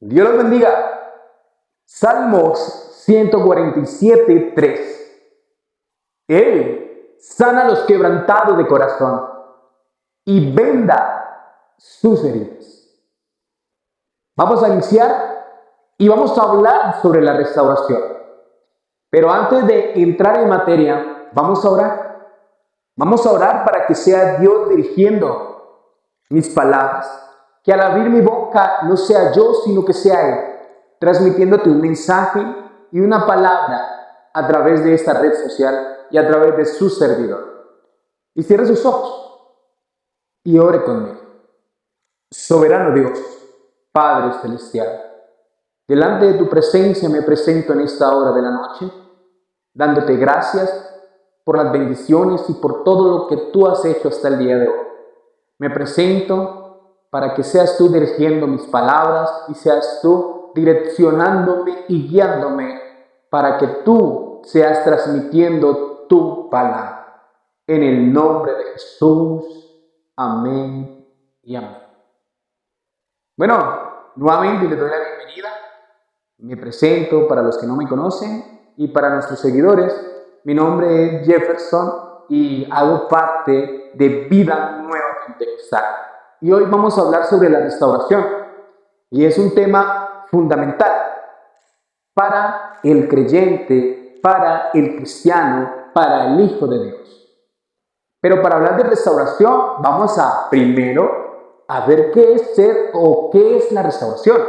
Dios los bendiga. Salmos 147:3. Él sana a los quebrantados de corazón y venda sus heridas. Vamos a iniciar y vamos a hablar sobre la restauración. Pero antes de entrar en materia, vamos a orar. Vamos a orar para que sea Dios dirigiendo mis palabras. Que al abrir mi boca no sea yo, sino que sea Él, transmitiéndote un mensaje y una palabra a través de esta red social y a través de su servidor. Y cierre sus ojos y ore conmigo. Soberano Dios, Padre Celestial, delante de tu presencia me presento en esta hora de la noche, dándote gracias por las bendiciones y por todo lo que tú has hecho hasta el día de hoy. Me presento para que seas tú dirigiendo mis palabras y seas tú direccionándome y guiándome para que tú seas transmitiendo tu palabra. En el nombre de Jesús, amén y amén. Bueno, nuevamente les doy la bienvenida. Me presento para los que no me conocen y para nuestros seguidores. Mi nombre es Jefferson y hago parte de Vida Nueva Pentecostal. Y hoy vamos a hablar sobre la restauración. Y es un tema fundamental para el creyente, para el cristiano, para el Hijo de Dios. Pero para hablar de restauración, vamos a primero a ver qué es ser o qué es la restauración.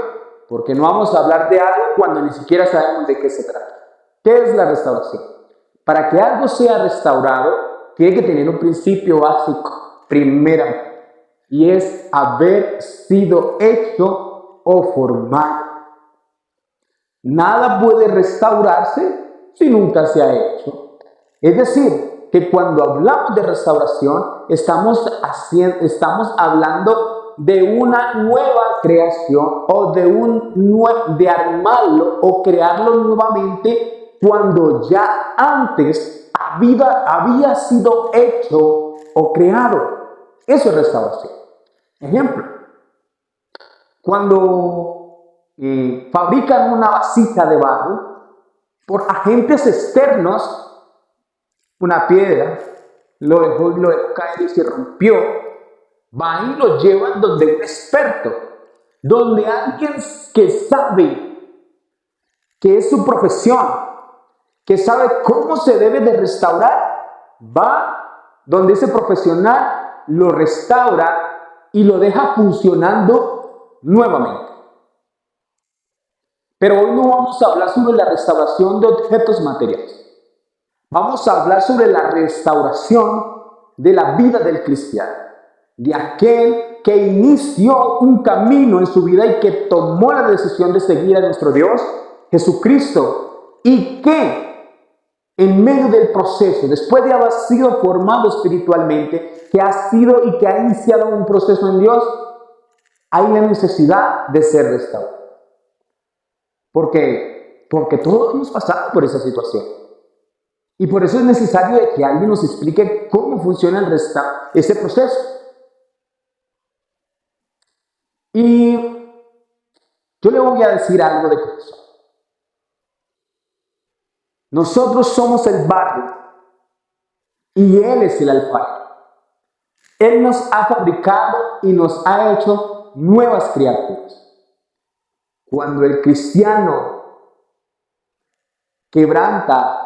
Porque no vamos a hablar de algo cuando ni siquiera sabemos de qué se trata. ¿Qué es la restauración? Para que algo sea restaurado, tiene que tener un principio básico, primeramente. Y es haber sido hecho o formado. Nada puede restaurarse si nunca se ha hecho. Es decir, que cuando hablamos de restauración, estamos hablando de una nueva creación o de armarlo o crearlo nuevamente cuando ya antes había sido hecho o creado. Eso es restauración. Ejemplo, cuando fabrican una vasija de barro, por agentes externos, una piedra, lo dejó caer y se rompió, van y lo llevan donde un experto, donde alguien que sabe, que es su profesión, que sabe cómo se debe de restaurar, va donde ese profesional lo restaura y lo deja funcionando nuevamente. Pero hoy no vamos a hablar sobre la restauración de objetos materiales. Vamos a hablar sobre la restauración de la vida del cristiano, de aquel que inició un camino en su vida y que tomó la decisión de seguir a nuestro Dios, Jesucristo, y que en medio del proceso, después de haber sido formado espiritualmente, que ha sido y que ha iniciado un proceso en Dios, hay la necesidad de ser restaurado. Porque todos hemos pasado por esa situación. Y por eso es necesario de que alguien nos explique cómo funciona ese proceso. Y yo le voy a decir algo de corazón. Nosotros somos el barro y Él es el alfarero. Él nos ha fabricado y nos ha hecho nuevas criaturas. Cuando el cristiano quebranta,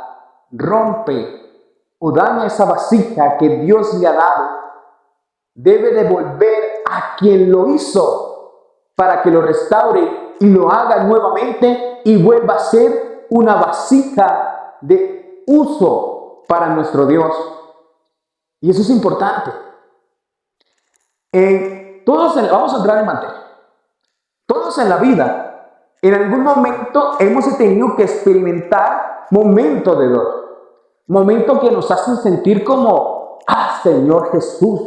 rompe o daña esa vasija que Dios le ha dado, debe devolver a quien lo hizo para que lo restaure y lo haga nuevamente y vuelva a ser una vasija de uso para nuestro Dios. Y eso es importante. Vamos a entrar en materia. Todos en la vida, en algún momento hemos tenido que experimentar momentos de dolor. Momentos que nos hacen sentir como, Señor Jesús,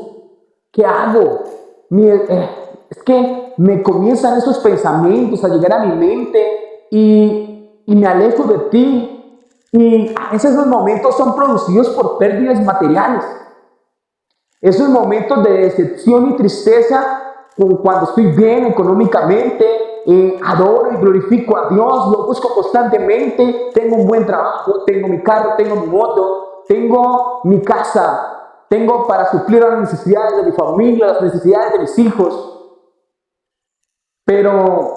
¿qué hago? Es que me comienzan esos pensamientos a llegar a mi mente y me alejo de ti. Y a veces esos momentos son producidos por pérdidas materiales. Esos momentos de decepción y tristeza, como cuando estoy bien económicamente, adoro y glorifico a Dios, lo busco constantemente, tengo un buen trabajo, tengo mi carro, tengo mi moto, tengo mi casa, tengo para suplir las necesidades de mi familia, las necesidades de mis hijos. Pero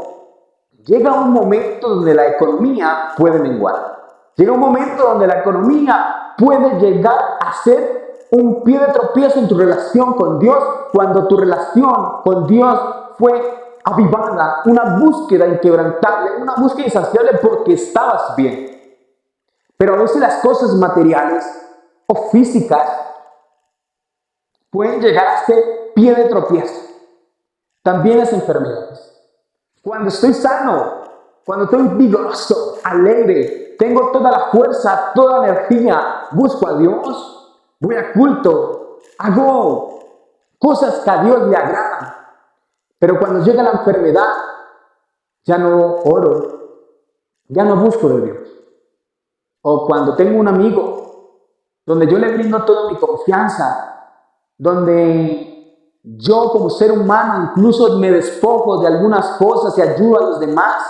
llega un momento donde la economía puede menguar. Llega un momento donde la economía puede llegar a ser un pie de tropiezo en tu relación con Dios, cuando tu relación con Dios fue avivada, una búsqueda inquebrantable, una búsqueda insaciable porque estabas bien. Pero a veces las cosas materiales o físicas pueden llegar a ser pie de tropiezo. También las enfermedades. Cuando estoy sano, cuando estoy vigoroso, alegre, tengo toda la fuerza, toda la energía, busco a Dios, voy a culto, hago cosas que a Dios le agradan. Pero cuando llega la enfermedad, ya no oro, ya no busco de Dios. O cuando tengo un amigo donde yo le brindo toda mi confianza, donde yo como ser humano incluso me despojo de algunas cosas y ayudo a los demás.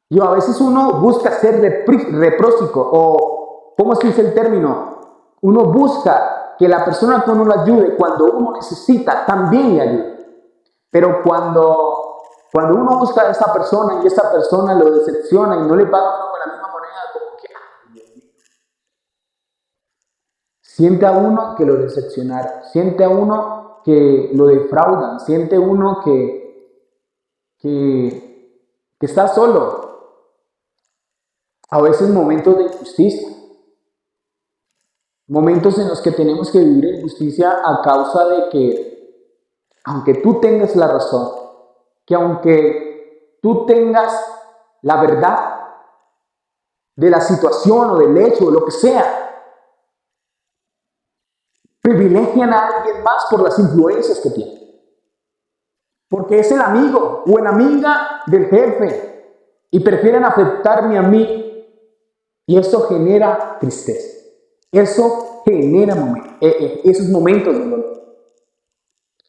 Y a veces uno busca ser reprósico, o ¿cómo se dice el término? Uno busca que la persona que uno lo ayude cuando uno necesita también le ayude. Pero cuando uno busca a esa persona y esa persona lo decepciona y no le paga uno con la misma moneda, como que, ay, Dios mío. Siente a uno que lo decepcionaron, siente a uno que lo defraudan, siente uno que está solo. A veces momentos de injusticia, momentos en los que tenemos que vivir injusticia a causa de que, aunque tú tengas la razón, que aunque tú tengas la verdad de la situación o del hecho o lo que sea, privilegian a alguien más por las influencias que tiene. Porque es el amigo o la amiga del jefe y prefieren afectarme a mí. Y eso genera tristeza. Eso genera esos momentos de dolor.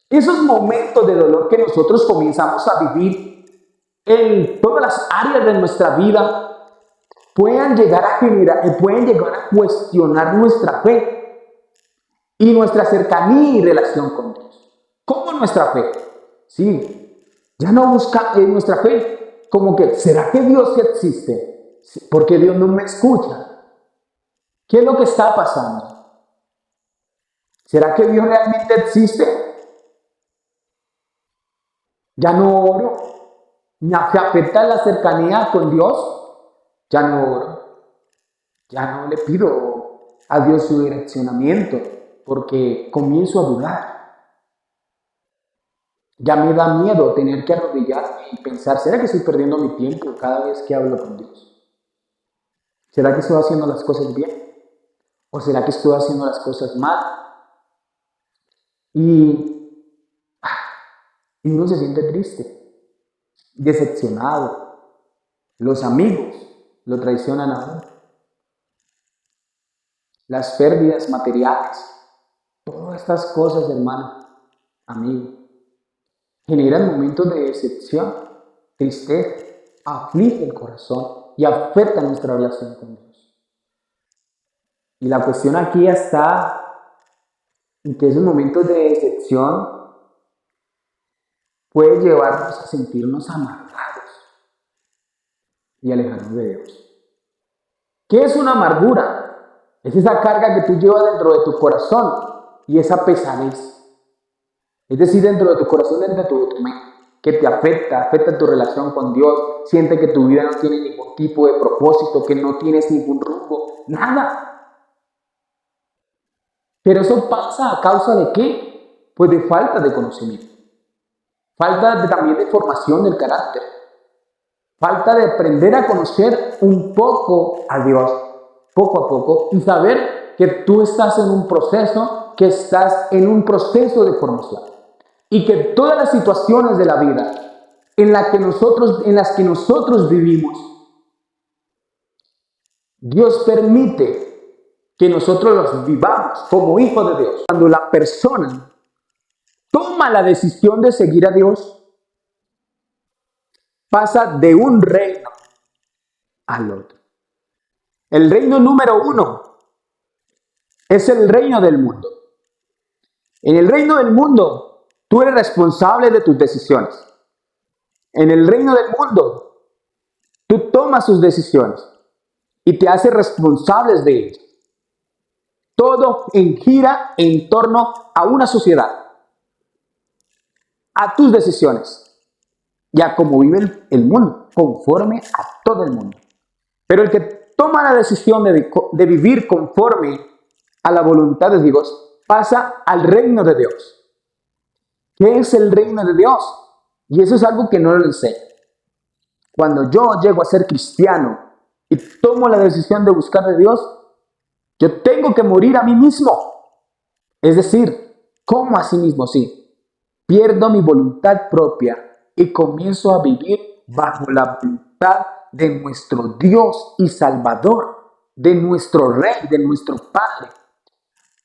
Esos momentos de dolor que nosotros comenzamos a vivir en todas las áreas de nuestra vida pueden llegar a generar, pueden llegar a cuestionar nuestra fe y nuestra cercanía y relación con Dios. ¿Cómo nuestra fe? Sí, ya no busca nuestra fe como que, ¿será que Dios sí existe? Porque Dios no me escucha. ¿Qué es lo que está pasando? ¿Será que Dios realmente existe? Ya no oro. Me afecta la cercanía con Dios. Ya no oro. Ya no le pido a Dios su direccionamiento porque comienzo a dudar. Ya me da miedo tener que arrodillarme y pensar, ¿será que estoy perdiendo mi tiempo cada vez que hablo con Dios? ¿Será que estoy haciendo las cosas bien? ¿O será que estoy haciendo las cosas mal? Y uno se siente triste, decepcionado. Los amigos lo traicionan a uno. Las pérdidas materiales, todas estas cosas, hermano, amigo, generan momentos de decepción, tristeza, aflige el corazón y afecta nuestra relación con Dios. Y la cuestión aquí está en que esos momentos de decepción pueden llevarnos a sentirnos amargados y alejarnos de Dios. ¿Qué es una amargura? Es esa carga que tú llevas dentro de tu corazón y esa pesadez. Es decir, dentro de tu corazón, dentro de tu mente, que te afecta tu relación con Dios, siente que tu vida no tiene ningún tipo de propósito, que no tienes ningún rumbo, nada. Pero eso pasa a causa de ¿qué? Pues de falta de conocimiento. Falta también de formación del carácter. Falta de aprender a conocer un poco a Dios, poco a poco, y saber que tú estás en un proceso, de formación. Y que todas las situaciones de la vida en las que nosotros vivimos, Dios permite que nosotros los vivamos como hijos de Dios. Cuando la persona toma la decisión de seguir a Dios, pasa de un reino al otro. El reino número 1 es el reino del mundo. En el reino del mundo, tú eres responsable de tus decisiones. En el reino del mundo, tú tomas tus decisiones y te haces responsable de ellas. Todo gira en torno a una sociedad, a tus decisiones y a cómo vive el mundo, conforme a todo el mundo. Pero el que toma la decisión de vivir conforme a la voluntad de Dios, pasa al reino de Dios. ¿Qué es el reino de Dios? Y eso es algo que no lo enseño. Cuando yo llego a ser cristiano y tomo la decisión de buscar de Dios, yo tengo que morir a mí mismo. Es decir, ¿cómo a sí mismo? Sí. Pierdo mi voluntad propia y comienzo a vivir bajo la voluntad de nuestro Dios y Salvador, de nuestro Rey, de nuestro Padre.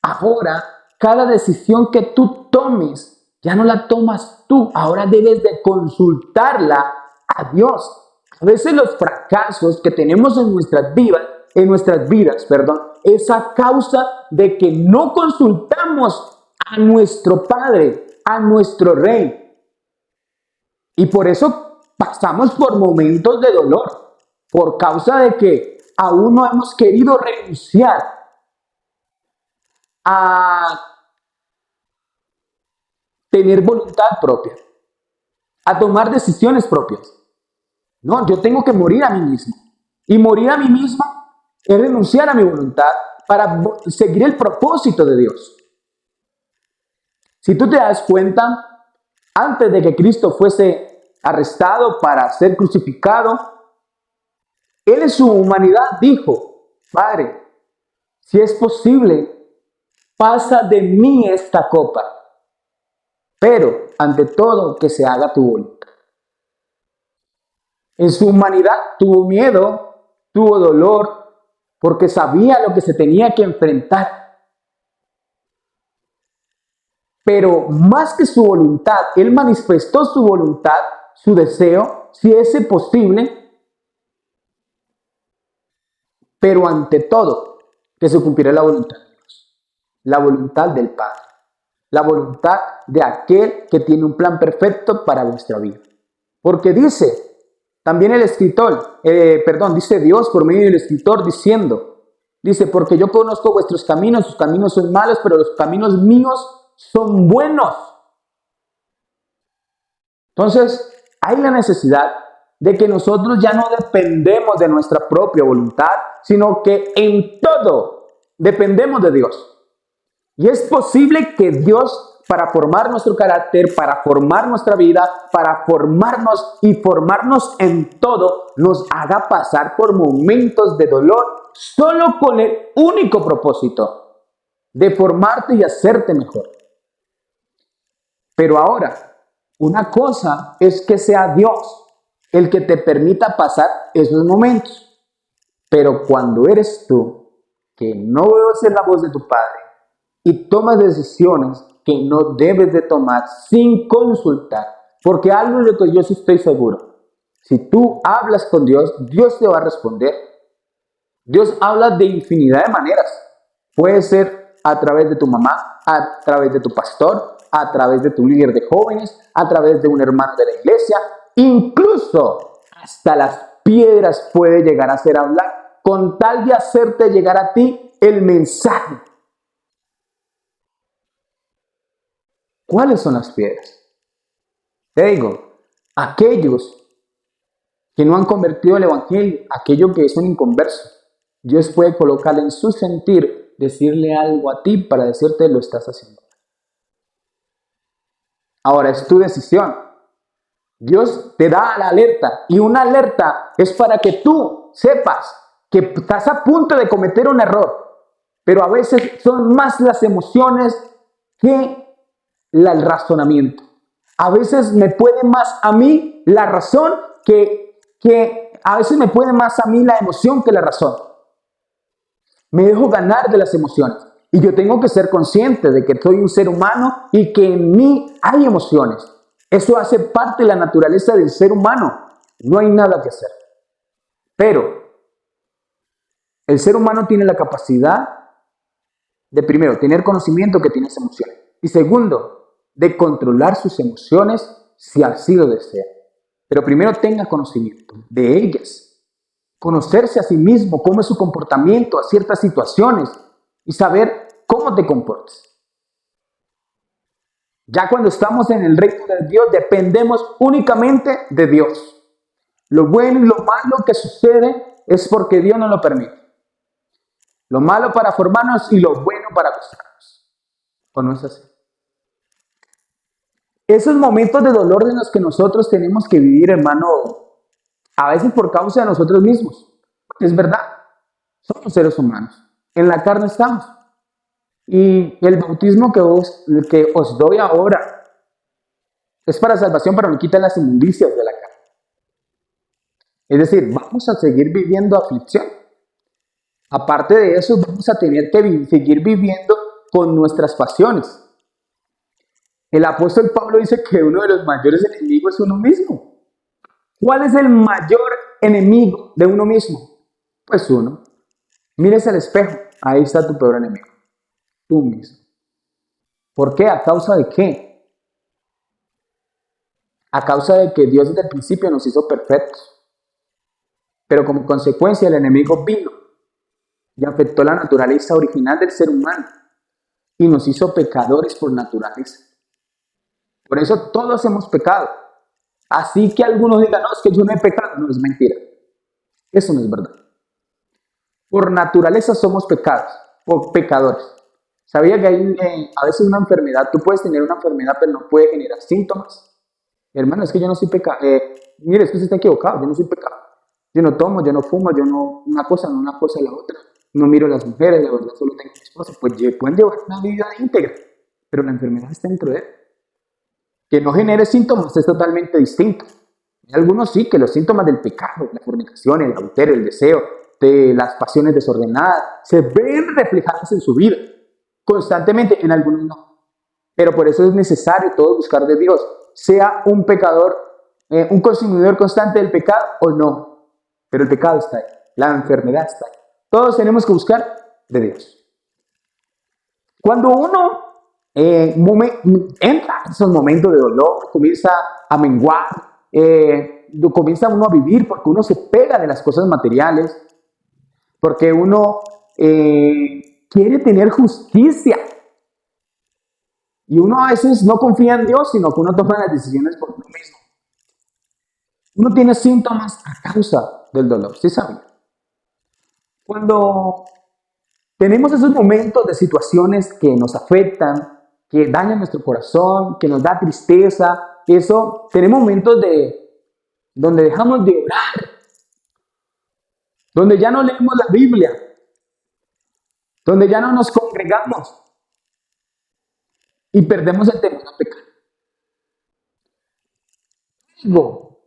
Ahora, cada decisión que tú tomes, ya no la tomas tú, ahora debes de consultarla a Dios. A veces los fracasos que tenemos en nuestras vidas, es a causa de que no consultamos a nuestro Padre, a nuestro Rey. Y por eso pasamos por momentos de dolor, por causa de que aún no hemos querido renunciar a tener voluntad propia, a tomar decisiones propias. No, yo tengo que morir a mí mismo. Y morir a mí mismo es renunciar a mi voluntad para seguir el propósito de Dios. Si tú te das cuenta, antes de que Cristo fuese arrestado para ser crucificado, Él en su humanidad dijo: Padre, si es posible, pasa de mí esta copa, pero ante todo que se haga tu voluntad. En su humanidad tuvo miedo, tuvo dolor, porque sabía lo que se tenía que enfrentar. Pero más que su voluntad, Él manifestó su voluntad, su deseo, si es posible, pero ante todo, que se cumpliera la voluntad de Dios, la voluntad del Padre, la voluntad de aquel que tiene un plan perfecto para nuestra vida. Porque dice también el escritor, dice Dios por medio del escritor dice, porque yo conozco vuestros caminos, sus caminos son malos, pero los caminos míos son buenos. Entonces, hay la necesidad de que nosotros ya no dependemos de nuestra propia voluntad, sino que en todo dependemos de Dios. Y es posible que Dios, para formar nuestro carácter, para formar nuestra vida, para formarnos y formarnos en todo, nos haga pasar por momentos de dolor, solo con el único propósito de formarte y hacerte mejor. Pero ahora, una cosa es que sea Dios el que te permita pasar esos momentos. Pero cuando eres tú, que no oyes la voz de tu Padre y tomas decisiones que no debes de tomar sin consultar, porque algo de lo que yo sí estoy seguro, si tú hablas con Dios, Dios te va a responder. Dios habla de infinidad de maneras. Puede ser a través de tu mamá, a través de tu pastor, a través de tu líder de jóvenes, a través de un hermano de la iglesia, incluso hasta las piedras puede llegar a hacer hablar, con tal de hacerte llegar a ti el mensaje. ¿Cuáles son las piedras? Te digo, aquellos que no han convertido el evangelio, aquellos que son inconversos, Dios puede colocarle en su sentir, decirle algo a ti para decirte lo estás haciendo. Ahora es tu decisión. Dios te da la alerta y una alerta es para que tú sepas que estás a punto de cometer un error, pero a veces son más las emociones que el razonamiento. A veces me puede más a mí la razón que a veces me puede más a mí la emoción que la razón. Me dejo ganar de las emociones y yo tengo que ser consciente de que soy un ser humano y que en mí hay emociones. Eso hace parte de la naturaleza del ser humano. No hay nada que hacer. Pero el ser humano tiene la capacidad de, primero, tener conocimiento que tiene emociones. Y segundo, de controlar sus emociones si así lo desea. Pero primero tenga conocimiento de ellas. Conocerse a sí mismo, cómo es su comportamiento a ciertas situaciones y saber cómo te comportas. Ya cuando estamos en el reino de Dios, dependemos únicamente de Dios. Lo bueno y lo malo que sucede es porque Dios nos lo permite. Lo malo para formarnos y lo bueno para gustarnos. ¿O no es así? Esos momentos de dolor en los que nosotros tenemos que vivir, hermano, a veces por causa de nosotros mismos. Es verdad, somos seres humanos. En la carne estamos. Y el bautismo que os doy ahora es para salvación, pero no quita las inmundicias de la carne. Es decir, vamos a seguir viviendo aflicción. Aparte de eso, vamos a tener que seguir viviendo con nuestras pasiones. El apóstol Pablo dice que uno de los mayores enemigos es uno mismo. ¿Cuál es el mayor enemigo de uno mismo? Pues uno. Mires al espejo, ahí está tu peor enemigo. Tú mismo. ¿Por qué? ¿A causa de qué? A causa de que Dios desde el principio nos hizo perfectos. Pero como consecuencia el enemigo vino y afectó la naturaleza original del ser humano y nos hizo pecadores por naturaleza. Por eso todos hemos pecado. Así que algunos digan, no, es que yo no he pecado. No, es mentira. Eso no es verdad. Por naturaleza somos pecadores. ¿Sabía que hay a veces una enfermedad? Tú puedes tener una enfermedad, pero no puede generar síntomas. Hermano, es que yo no soy pecado. Mire, es que usted está equivocado. Yo no soy pecado. Yo no tomo, yo no fumo, yo no una cosa, no una cosa la otra. No miro a las mujeres, la verdad, solo tengo mi esposa. Pues pueden llevar una vida íntegra, pero la enfermedad está dentro de él. Que no genere síntomas es totalmente distinto. Hay algunos sí, que los síntomas del pecado, la fornicación, el adulterio, el deseo, de las pasiones desordenadas, se ven reflejadas en su vida constantemente, en algunos no. Pero por eso es necesario todo buscar de Dios, sea un pecador, un consumidor constante del pecado o no. Pero el pecado está ahí, la enfermedad está ahí. Todos tenemos que buscar de Dios. Cuando uno entra en esos momentos de dolor, comienza a menguar, comienza uno a vivir porque uno se pega de las cosas materiales, porque uno quiere tener justicia. Y uno a veces no confía en Dios, sino que uno toma las decisiones por uno mismo. Uno tiene síntomas a causa del dolor, ¿sí saben? Cuando tenemos esos momentos de situaciones que nos afectan, que dañan nuestro corazón, que nos da tristeza, eso, tenemos momentos donde dejamos de orar, donde ya no leemos la Biblia, donde ya no nos congregamos y perdemos el temor al pecado. Algo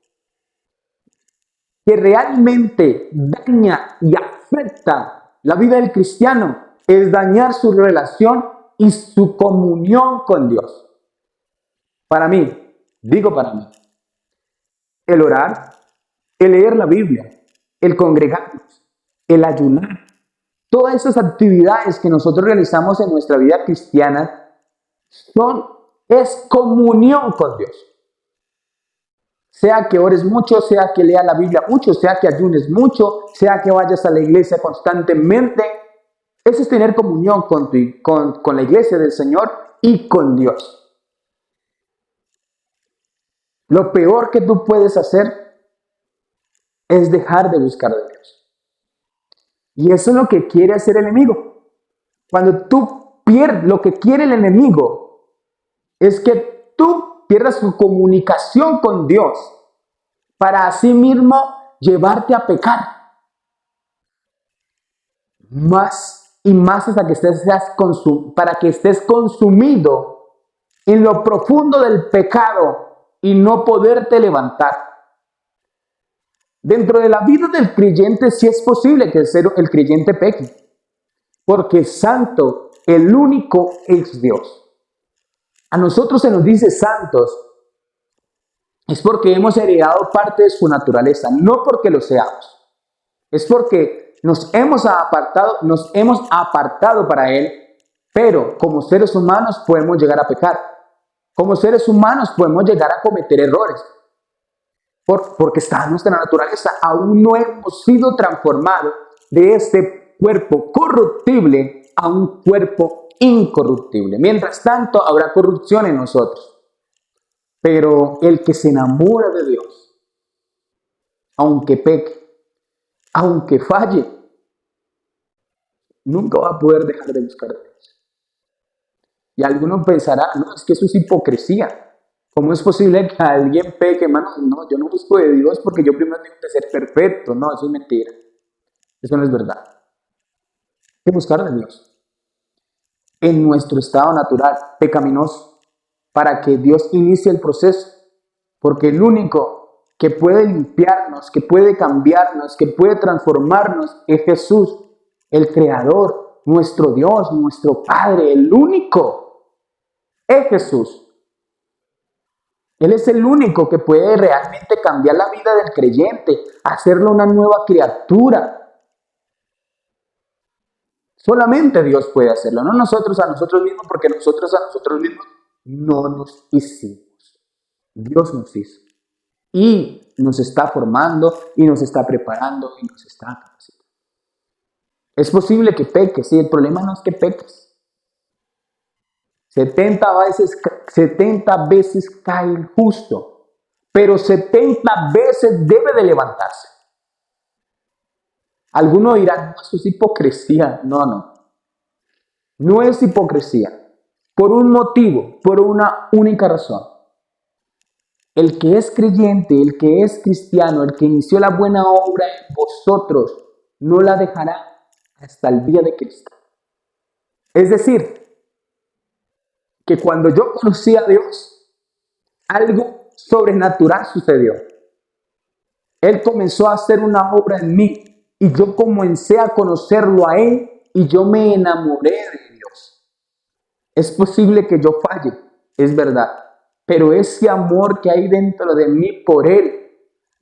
que realmente daña y afecta la vida del cristiano es dañar su relación y su comunión con Dios. Para mí, el orar, el leer la Biblia, el congregarnos, el ayunar, todas esas actividades que nosotros realizamos en nuestra vida cristiana es comunión con Dios. Sea que ores mucho, sea que leas la Biblia mucho, sea que ayunes mucho, sea que vayas a la iglesia constantemente, eso es tener comunión con la iglesia del Señor y con Dios. Lo peor que tú puedes hacer es dejar de buscar a Dios. Y eso es lo que quiere hacer el enemigo. Cuando tú pierdes, lo que quiere el enemigo es que tú pierdas tu comunicación con Dios para así mismo llevarte a pecar. Más y más hasta que para que estés consumido en lo profundo del pecado y no poderte levantar. Dentro de la vida del creyente sí es posible que el creyente peque, porque santo, el único es Dios. A nosotros se nos dice santos es porque hemos heredado parte de su naturaleza, no porque lo seamos. Es porque nos hemos apartado para Él, pero como seres humanos podemos llegar a pecar. Como seres humanos podemos llegar a cometer errores. Porque está en nuestra naturaleza. Aún no hemos sido transformados de este cuerpo corruptible a un cuerpo incorruptible. Mientras tanto, habrá corrupción en nosotros. Pero el que se enamora de Dios, aunque peque, aunque falle, nunca va a poder dejar de buscar a Dios. Y algunos pensarán, no, es que eso es hipocresía. ¿Cómo es posible que alguien peque, hermano? No, yo no busco de Dios porque yo primero tengo que ser perfecto. No, eso es mentira. Eso no es verdad. Hay que buscar de Dios en nuestro estado natural, pecaminoso, para que Dios inicie el proceso. Porque el único que puede limpiarnos, que puede cambiarnos, que puede transformarnos es Jesús, el Creador, nuestro Dios, nuestro Padre, el único es Jesús. Él es el único que puede realmente cambiar la vida del creyente, hacerlo una nueva criatura. Solamente Dios puede hacerlo, no nosotros a nosotros mismos, porque nosotros a nosotros mismos no nos hicimos. Dios nos hizo. Y nos está formando, y nos está preparando, y nos está capacitando. Es posible que peques, sí, el problema no es que peques. 70 veces cae el justo, pero 70 veces debe de levantarse. Algunos dirán, no, eso es hipocresía. No. No es hipocresía. Por un motivo, por una única razón. El que es creyente, el que es cristiano, el que inició la buena obra en vosotros, no la dejará hasta el día de Cristo. Es decir, que cuando yo conocí a Dios, algo sobrenatural sucedió. Él comenzó a hacer una obra en mí y yo comencé a conocerlo a Él y yo me enamoré de Dios. Es posible que yo falle, es verdad, pero ese amor que hay dentro de mí por Él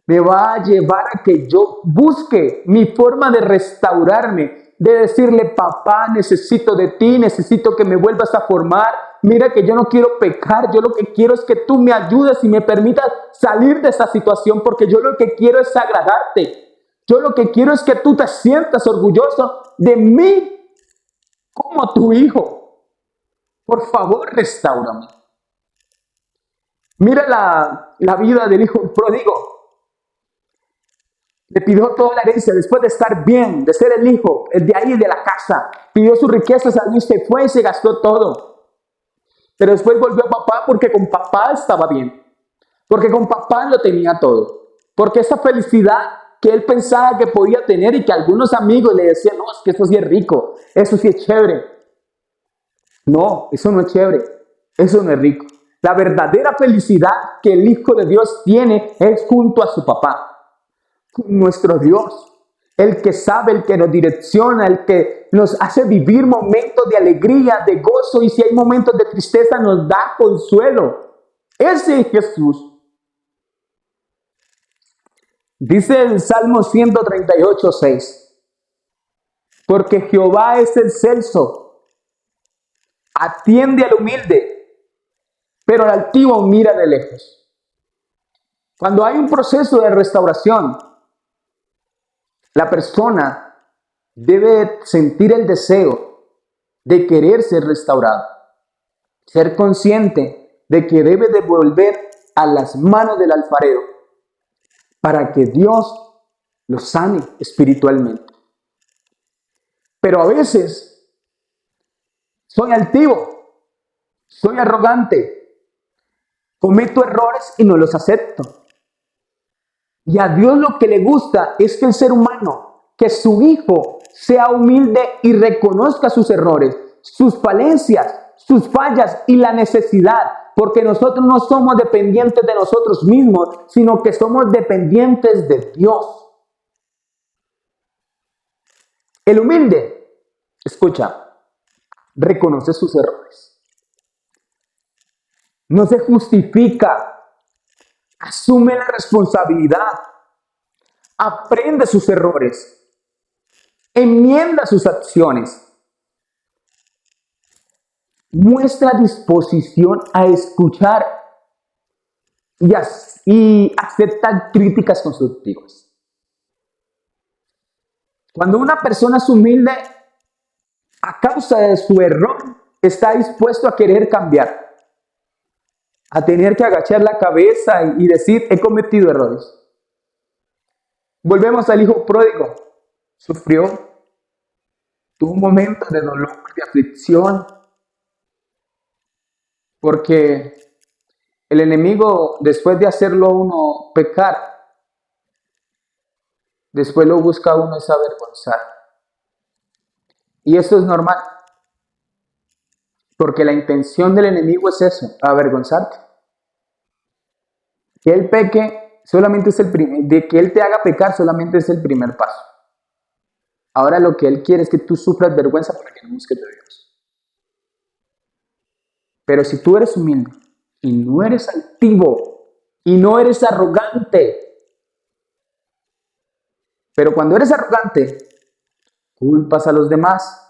me va a llevar a que yo busque mi forma de restaurarme, de decirle, papá, necesito de ti, necesito que me vuelvas a formar. Mira que yo no quiero pecar, yo lo que quiero es que tú me ayudes y me permitas salir de esta situación, porque yo lo que quiero es agradarte. Yo lo que quiero es que tú te sientas orgulloso de mí como tu hijo. Por favor, restáurame. Mira la vida del hijo pródigo. Le pidió toda la herencia después de estar bien, de ser el hijo, el de ahí de la casa. Pidió sus riquezas a Dios, se fue y se gastó todo. Pero después volvió a papá porque con papá estaba bien. Porque con papá lo tenía todo. Porque esa felicidad que él pensaba que podía tener y que algunos amigos le decían, no, es que eso sí es rico, eso sí es chévere. No, eso no es chévere, eso no es rico. La verdadera felicidad que el Hijo de Dios tiene es junto a su papá. Nuestro Dios, el que sabe, el que nos direcciona, el que nos hace vivir momentos de alegría, de gozo, y si hay momentos de tristeza nos da consuelo. Ese es Jesús. Dice el Salmo 138:6, porque Jehová es excelso, atiende al humilde, pero al altivo mira de lejos. Cuando hay un proceso de restauración, la persona debe sentir el deseo de querer ser restaurado, ser consciente de que debe de volver a las manos del alfarero para que Dios lo sane espiritualmente. Pero a veces soy altivo, soy arrogante, cometo errores y no los acepto. Y a Dios lo que le gusta es que el ser humano, que su hijo sea humilde y reconozca sus errores, sus falencias, sus fallas y la necesidad. Porque nosotros no somos dependientes de nosotros mismos, sino que somos dependientes de Dios. El humilde, escucha, reconoce sus errores. No se justifica asume la responsabilidad, aprende sus errores, enmienda sus acciones, muestra disposición a escuchar y acepta críticas constructivas. Cuando una persona es humilde, a causa de su error, está dispuesto a querer cambiar, a tener que agachar la cabeza y decir, he cometido errores. Volvemos al hijo pródigo. Sufrió, tuvo un momento de dolor, de aflicción, porque el enemigo, después de hacerlo uno pecar, después lo busca uno es avergonzar. Y esto es normal, porque la intención del enemigo es eso, avergonzarte. Que él peque solamente es de que él te haga pecar solamente es el primer paso. Ahora lo que él quiere es que tú sufras vergüenza para que no busques de Dios. Pero si tú eres humilde y no eres altivo y no eres arrogante, pero cuando eres arrogante, culpas a los demás,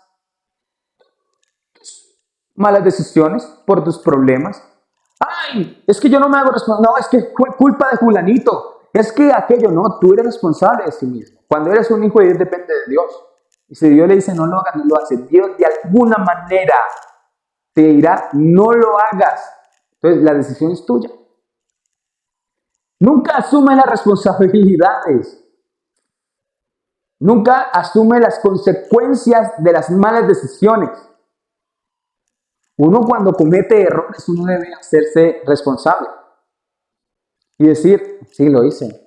malas decisiones por tus problemas. Ay, es que yo no me hago responsable. No, es que fue culpa de fulanito. Es que aquello no, tú eres responsable de sí mismo. Cuando eres un hijo de Dios depende de Dios. Y si Dios le dice no lo hagas, no lo hace. Dios de alguna manera te dirá no lo hagas. Entonces la decisión es tuya. Nunca asume las responsabilidades. Nunca asume las consecuencias de las malas decisiones. Uno cuando comete errores, uno debe hacerse responsable y decir, sí, lo hice.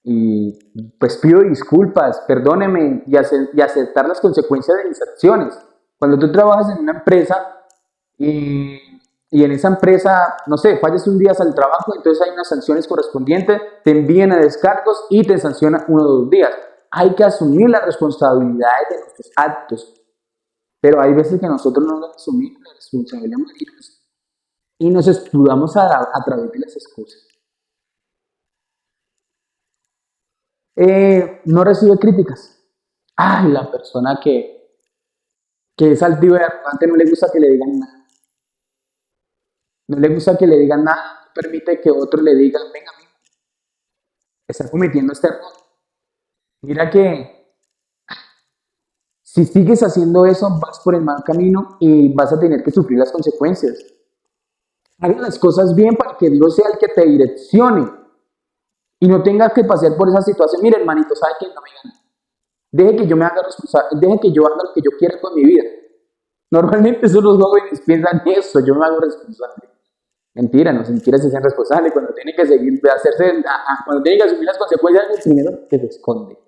Y pues pido disculpas, perdóneme y aceptar las consecuencias de mis acciones. Cuando tú trabajas en una empresa y en esa empresa, no sé, fallas un día al trabajo, entonces hay unas sanciones correspondientes, te envían a descargos y te sancionan 1 o 2 días. Hay que asumir las responsabilidades de nuestros actos. Pero hay veces que nosotros no nos asumimos la responsabilidad y nos escudamos a través de las excusas. No recibe críticas. Ay, la persona que es altiva y arrogante no le gusta que le digan nada. No le gusta que le digan nada, no permite que otros le digan, venga, amigo, está cometiendo este error. Mira que si sigues haciendo eso, vas por el mal camino y vas a tener que sufrir las consecuencias. Hagan las cosas bien para que Dios sea el que te direccione y no tengas que pasar por esa situación. Mire, hermanito, ¿sabe qué? No me gana. Deje que yo me haga responsable, deje que yo haga lo que yo quiera con mi vida. Normalmente son los jóvenes piensan eso, yo me hago responsable. Mentira, no, ni siquiera se hacen responsables. Cuando tienen que seguir, cuando tienen que asumir las consecuencias, el primero que se esconde.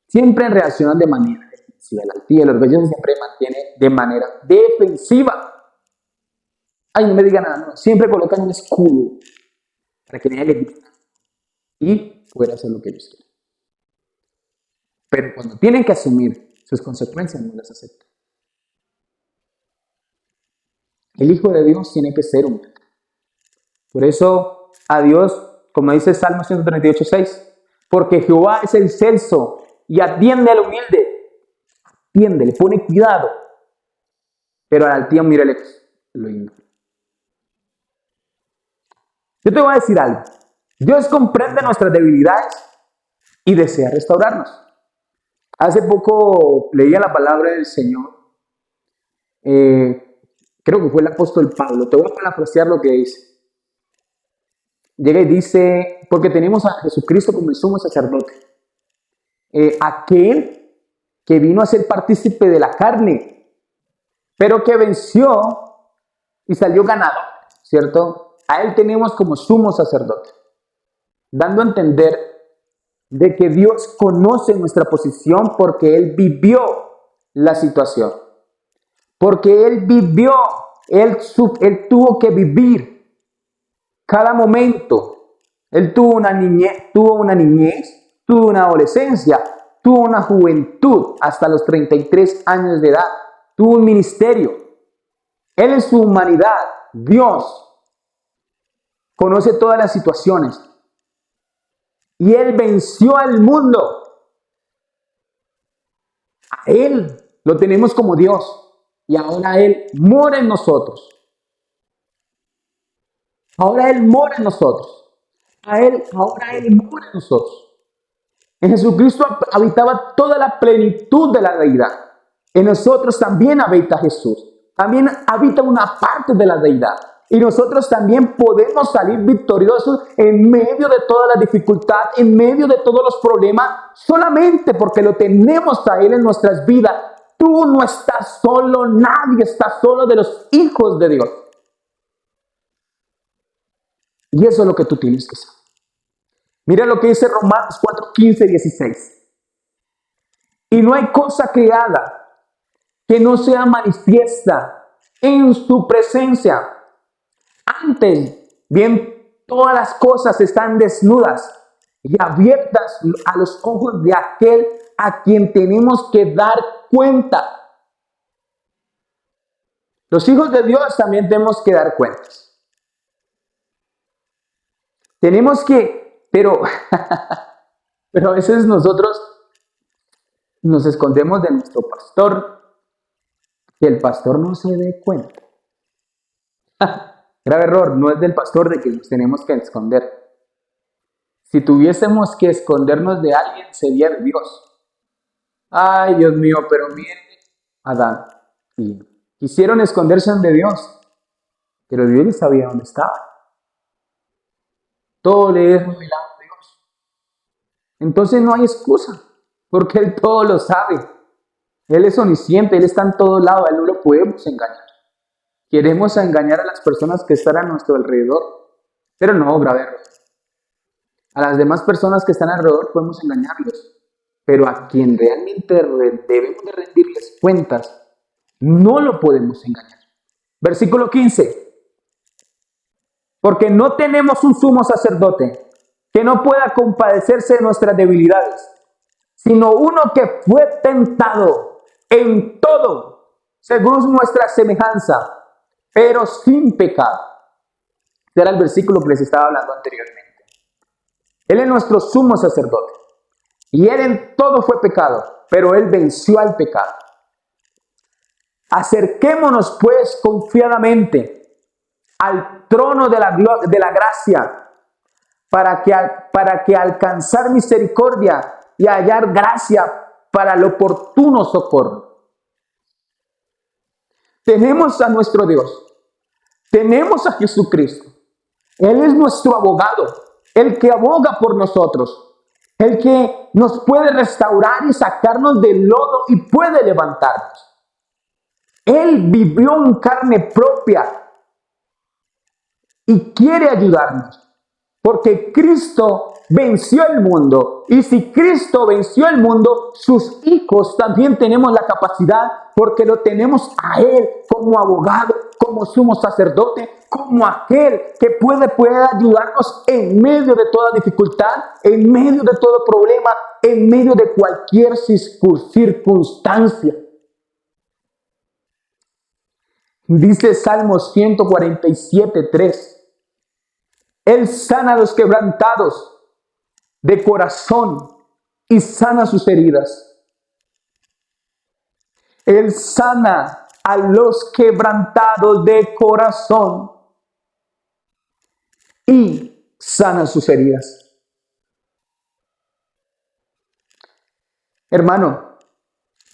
Siempre reaccionan de manera defensiva. El altivez y el orgulloso siempre mantiene de manera defensiva. Ay, no me digan nada, no. Siempre colocan un escudo para que nadie le diga y pueda hacer lo que ellos quieren. Pero cuando tienen que asumir sus consecuencias, no las aceptan. El Hijo de Dios tiene que ser humilde. Por eso a Dios, como dice Salmo 138:6, porque Jehová es el celso y atiende al humilde. Atiende, le pone cuidado. Pero al altivo mira lo ignora. Yo te voy a decir algo. Dios comprende nuestras debilidades y desea restaurarnos. Hace poco leía la palabra del Señor. Creo que fue el apóstol Pablo. Te voy a parafrasear lo que dice. Llega y dice, porque tenemos a Jesucristo como el sumo sacerdote. Aquel que vino a ser partícipe de la carne, pero que venció y salió ganador, ¿cierto? A él tenemos como sumo sacerdote, dando a entender de que Dios conoce nuestra posición porque Él vivió la situación, porque Él vivió, Él tuvo que vivir cada momento. Él tuvo una niñez, tuvo una adolescencia, tuvo una juventud hasta los 33 años de edad, tuvo un ministerio. Él en su humanidad Dios conoce todas las situaciones y Él venció al mundo. A Él lo tenemos como Dios y ahora Él mora en nosotros. Ahora Él mora en nosotros. Ahora Él mora en nosotros. En Jesucristo habitaba toda la plenitud de la deidad. En nosotros también habita Jesús. También habita una parte de la deidad. Y nosotros también podemos salir victoriosos en medio de toda la dificultad, en medio de todos los problemas, solamente porque lo tenemos a Él en nuestras vidas. Tú no estás solo, nadie está solo de los hijos de Dios. Y eso es lo que tú tienes que saber. Mira lo que dice Romanos 4, 15 y 16. Y no hay cosa creada que no sea manifiesta en su presencia. Antes, bien, todas las cosas están desnudas y abiertas a los ojos de aquel a quien tenemos que dar cuenta. Los hijos de Dios también tenemos que dar cuentas. Tenemos que, pero a veces nosotros nos escondemos de nuestro pastor, que el pastor no se dé cuenta. Grave error, no es del pastor de que nos tenemos que esconder. Si tuviésemos que escondernos de alguien, sería de Dios. Ay, Dios mío, pero miren, Adán y Eva quisieron esconderse de Dios, pero Dios ya sabía dónde estaba. Todo le es revelado a Dios. Entonces no hay excusa, porque Él todo lo sabe. Él es omnisciente, Él está en todo lado, a Él no lo podemos engañar. Queremos engañar a las personas que están a nuestro alrededor, pero no, grave error. A las demás personas que están alrededor podemos engañarlos, pero a quien realmente debemos de rendirles cuentas, no lo podemos engañar. Versículo 15. Porque no tenemos un sumo sacerdote que no pueda compadecerse de nuestras debilidades, sino uno que fue tentado en todo, según nuestra semejanza, pero sin pecado. Este era el versículo que les estaba hablando anteriormente. Él es nuestro sumo sacerdote. Y Él en todo fue pecado, pero Él venció al pecado. Acerquémonos pues confiadamente al trono de la gracia, para que alcanzar misericordia y hallar gracia para el oportuno socorro. Tenemos a nuestro Dios, tenemos a Jesucristo. Él es nuestro abogado, el que aboga por nosotros, el que nos puede restaurar y sacarnos del lodo y puede levantarnos. Él vivió en carne propia y quiere ayudarnos, porque Cristo venció el mundo, y si Cristo venció el mundo, sus hijos también tenemos la capacidad, porque lo tenemos a Él como abogado, como sumo sacerdote, como aquel que puede ayudarnos en medio de toda dificultad, en medio de todo problema, en medio de cualquier circunstancia. Dice Salmos 147, 3. Él sana a los quebrantados de corazón y sana sus heridas. Él sana a los quebrantados de corazón y sana sus heridas. Hermano,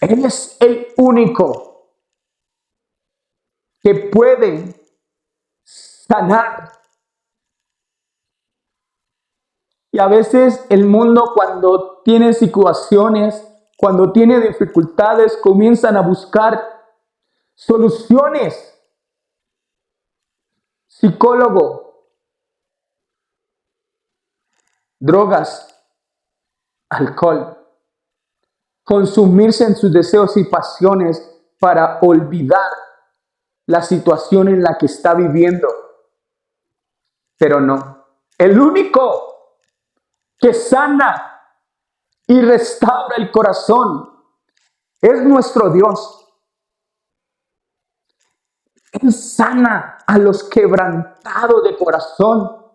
Él es el único que puede sanar. Y a veces el mundo, cuando tiene situaciones, cuando tiene dificultades, comienzan a buscar soluciones. Psicólogo, drogas, alcohol, consumirse en sus deseos y pasiones para olvidar la situación en la que está viviendo. Pero no, el único que sana y restaura el corazón es nuestro Dios. Él sana a los quebrantados de corazón.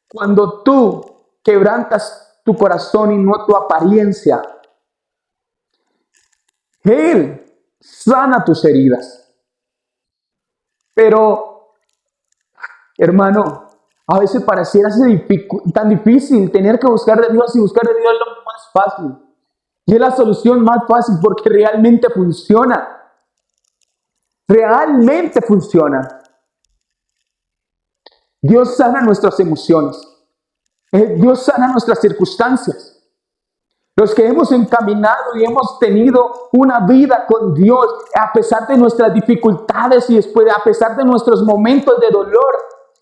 Cuando tú quebrantas tu corazón y no tu apariencia, Él sana tus heridas. Pero, hermano, a veces pareciera ser tan difícil tener que buscar de Dios, y buscar de Dios es lo más fácil. Y es la solución más fácil porque realmente funciona. Realmente funciona. Dios sana nuestras emociones. Dios sana nuestras circunstancias. Los que hemos encaminado y hemos tenido una vida con Dios, a pesar de nuestras dificultades y después a pesar de nuestros momentos de dolor,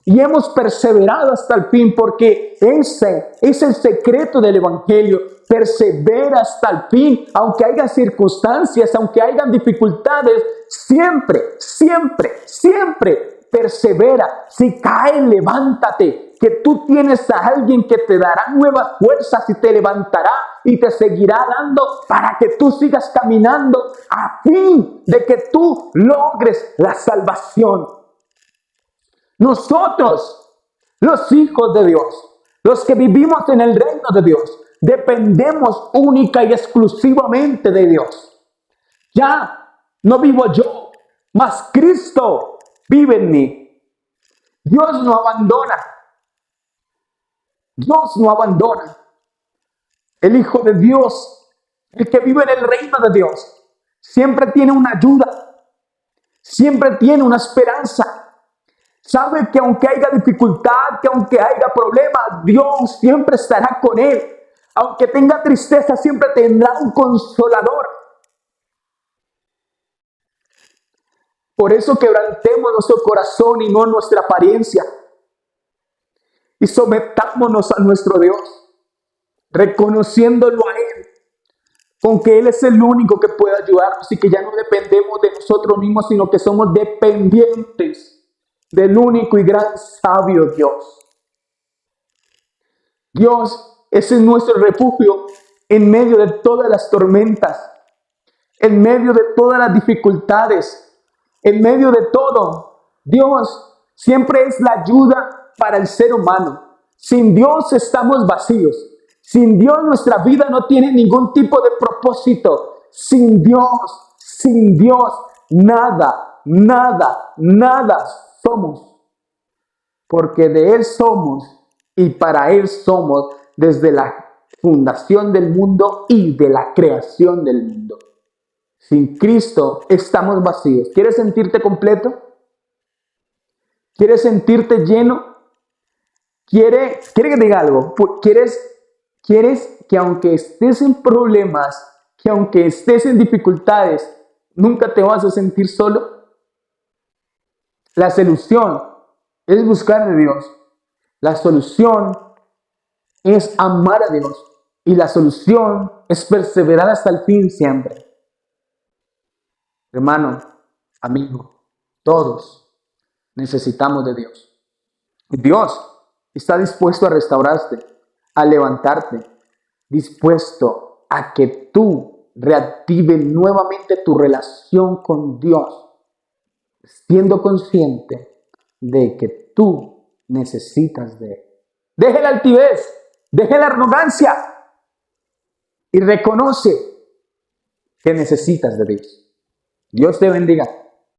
y hemos perseverado hasta el fin, porque ese es el secreto del Evangelio. Persevera hasta el fin, aunque haya circunstancias, aunque hayan dificultades, siempre, siempre, siempre persevera. Si caes, levántate, que tú tienes a alguien que te dará nuevas fuerzas y te levantará y te seguirá dando para que tú sigas caminando a fin de que tú logres la salvación. Nosotros, los hijos de Dios, los que vivimos en el reino de Dios, dependemos única y exclusivamente de Dios. Ya no vivo yo, mas Cristo vive en mí. Dios no abandona. Dios no abandona. El Hijo de Dios, el que vive en el reino de Dios, siempre tiene una ayuda, siempre tiene una esperanza. Sabe que aunque haya dificultad, que aunque haya problemas, Dios siempre estará con él. Aunque tenga tristeza, siempre tendrá un consolador. Por eso quebrantemos nuestro corazón y no nuestra apariencia. Y sometámonos a nuestro Dios, reconociéndolo a Él, con que Él es el único que puede ayudarnos y que ya no dependemos de nosotros mismos, sino que somos dependientes del único y gran sabio Dios. Dios es nuestro refugio en medio de todas las tormentas, en medio de todas las dificultades, en medio de todo. Dios siempre es la ayuda para el ser humano. Sin Dios estamos vacíos. Sin Dios nuestra vida no tiene ningún tipo de propósito. Sin Dios, nada, nada, nada somos. Porque de Él somos y para Él somos desde la fundación del mundo y de la creación del mundo. Sin Cristo estamos vacíos. ¿Quieres sentirte completo? ¿Quieres sentirte lleno? ¿Quiere que te diga algo? ¿Quieres que aunque estés en problemas, que aunque estés en dificultades, nunca te vas a sentir solo? La solución es buscar a Dios. La solución es amar a Dios. Y la solución es perseverar hasta el fin siempre. Hermano, amigo, todos necesitamos de Dios. Dios está dispuesto a restaurarte, a levantarte, dispuesto a que tú reactives nuevamente tu relación con Dios, siendo consciente de que tú necesitas de Él. Deje la altivez, deje la arrogancia y reconoce que necesitas de Dios. Dios te bendiga.